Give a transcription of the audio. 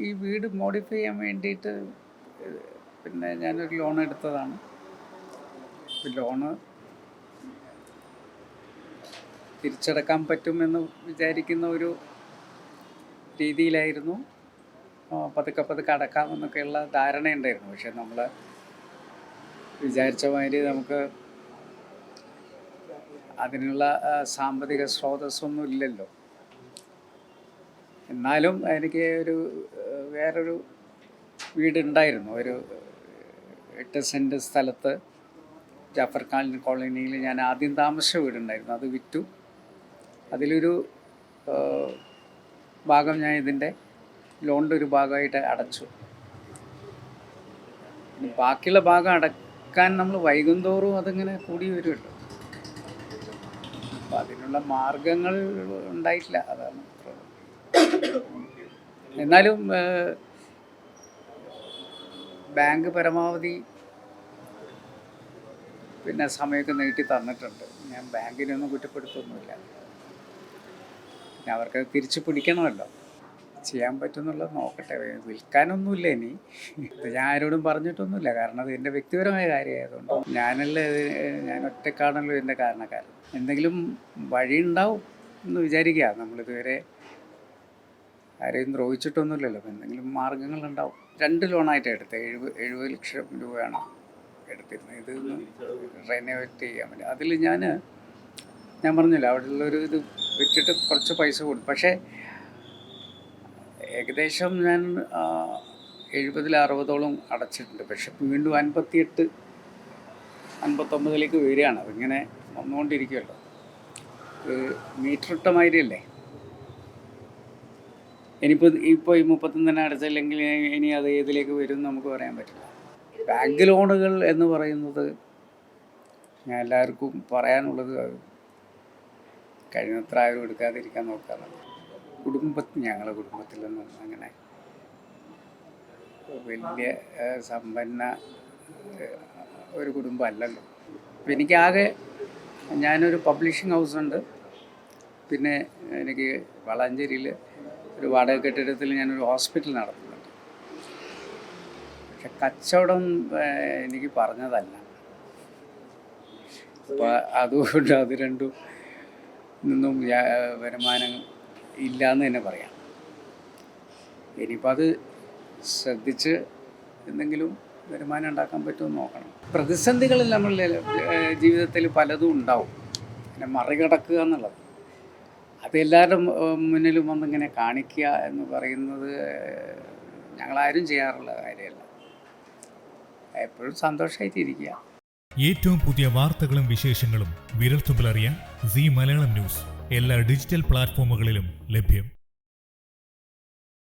ഈ വീട് മോഡിഫൈ ചെയ്യാൻ വേണ്ടിയിട്ട് പിന്നെ ഞാനൊരു ലോൺ എടുത്തതാണ്. ലോണ് തിരിച്ചടക്കാൻ പറ്റുമെന്ന് വിചാരിക്കുന്ന ഒരു രീതിയിലായിരുന്നു. പതുക്കെ പതുക്കെ അടക്കാമെന്നൊക്കെയുള്ള ധാരണയുണ്ടായിരുന്നു. പക്ഷെ നമ്മൾ വിചാരിച്ച മാതിരി നമുക്ക് അതിനുള്ള സാമ്പത്തിക സ്രോതസ്സൊന്നും ഇല്ലല്ലോ. എന്നാലും എനിക്ക് വേറൊരു വീടുണ്ടായിരുന്നു. ഒരു 8 സെൻറ്റ് സ്ഥലത്ത് ജാഫർ കോളനിയിൽ ഞാൻ ആദ്യം താമസിച്ച വീടുണ്ടായിരുന്നു. അത് വിറ്റു. അതിലൊരു ഭാഗം ഞാൻ ഇതിൻ്റെ ലോണിൻ്റെ ഒരു ഭാഗമായിട്ട് അടച്ചു. ബാക്കിയുള്ള ഭാഗം അടക്കാൻ നമ്മൾ വൈകുന്തോറും അതിങ്ങനെ കൂടി വരുമല്ലോ. അപ്പം അതിനുള്ള മാർഗങ്ങൾ ഉണ്ടായിട്ടില്ല. അതാണ്. എന്നാലും ബാങ്ക് പരമാവധി പിന്നെ സമയമൊക്കെ നീട്ടി തന്നിട്ടുണ്ട്. ഞാൻ ബാങ്കിനൊന്നും കുറ്റപ്പെടുത്തൊന്നുമില്ല. പിന്നെ അവർക്കത് തിരിച്ച് പിടിക്കണമല്ലോ. ചെയ്യാൻ പറ്റുമെന്നുള്ളത് നോക്കട്ടെ. വിൽക്കാനൊന്നുമില്ല ഇനി. ഞാൻ ആരോടും പറഞ്ഞിട്ടൊന്നുമില്ല. കാരണം അത് എൻ്റെ വ്യക്തിപരമായ കാര്യമായതുകൊണ്ട് ഞാൻ ഒറ്റക്കാണല്ലോ ഇതിൻ്റെ കാരണക്കാരൻ. എന്തെങ്കിലും വഴി ഉണ്ടാവും എന്ന് വിചാരിക്കുക. നമ്മളിതുവരെ ആരെയും ദ്രോഹിച്ചിട്ടൊന്നുമില്ലല്ലോ. എന്തെങ്കിലും മാർഗങ്ങളുണ്ടാവും. 2 ലോണായിട്ടാണ് എടുത്തത്. 70 ലക്ഷം രൂപയാണ് എടുത്തിരുന്നത്. ഇത് റെനോവേറ്റ് ചെയ്യാൻ വേണ്ടി. അതിൽ ഞാൻ പറഞ്ഞില്ല, അവിടെയുള്ളൊരു ഇത് വിറ്റിട്ട് കുറച്ച് പൈസ കൊടുത്തു. പക്ഷേ ഏകദേശം ഞാൻ 70-60ഓളം അടച്ചിട്ടുണ്ട്. പക്ഷെ വീണ്ടും 58-59 വരികയാണ്. അതിങ്ങനെ വന്നുകൊണ്ടിരിക്കുമല്ലോ. മീറ്റർ ഇട്ട മാതിരിയല്ലേ. ഇപ്പോൾ ഈ 31 അടച്ചില്ലെങ്കിൽ ഇനി അത് ഏതിലേക്ക് വരും നമുക്ക് പറയാൻ പറ്റില്ല. ബാങ്ക് ലോണുകൾ എന്ന് പറയുന്നത് ഞാൻ എല്ലാവർക്കും പറയാനുള്ളത് കഴിയുന്നത്ര ആരും എടുക്കാതിരിക്കാൻ നോക്കാറുണ്ട്. ഞങ്ങളുടെ കുടുംബത്തിലൊന്നും അങ്ങനെ വലിയ സമ്പന്ന ഒരു കുടുംബമല്ലല്ലോ. അപ്പം എനിക്കാകെ ഞാനൊരു പബ്ലിഷിംഗ് ഹൗസുണ്ട്. പിന്നെ എനിക്ക് വളാഞ്ചേരിയിൽ ഒരു വാടക കെട്ടിടത്തിൽ ഞാനൊരു ഹോസ്പിറ്റൽ നടത്തുന്നുണ്ട്. പക്ഷെ കച്ചവടം എനിക്ക് പറഞ്ഞതല്ല. അപ്പോൾ അതുകൊണ്ട് അത് രണ്ടും നിന്നും വരുമാനം ഇല്ലയെന്ന് തന്നെ പറയാം. ഇനിയിപ്പോൾ അത് ശ്രദ്ധിച്ച് എന്തെങ്കിലും വരുമാനം ഉണ്ടാക്കാൻ പറ്റുമെന്ന് നോക്കണം. പ്രതിസന്ധികളിൽ നമ്മളുടെ ജീവിതത്തിൽ പലതും ഉണ്ടാവും. പിന്നെ മറികടക്കുക എന്നുള്ളത് അത് എല്ലാവരുടെ മുന്നിലും വന്നിങ്ങനെ കാണിക്കുക എന്ന് പറയുന്നത് ഞങ്ങളാരും ചെയ്യാറുള്ള കാര്യമല്ല. എപ്പോഴും സന്തോഷമായിട്ടിരിക്കുക. ഏറ്റവും പുതിയ വാർത്തകളും വിശേഷങ്ങളും വിരൽത്തുമ്പിലറിയാൻ സീ മലയാളം ന്യൂസ് എല്ലാ ഡിജിറ്റൽ പ്ലാറ്റ്ഫോമുകളിലും ലഭ്യം.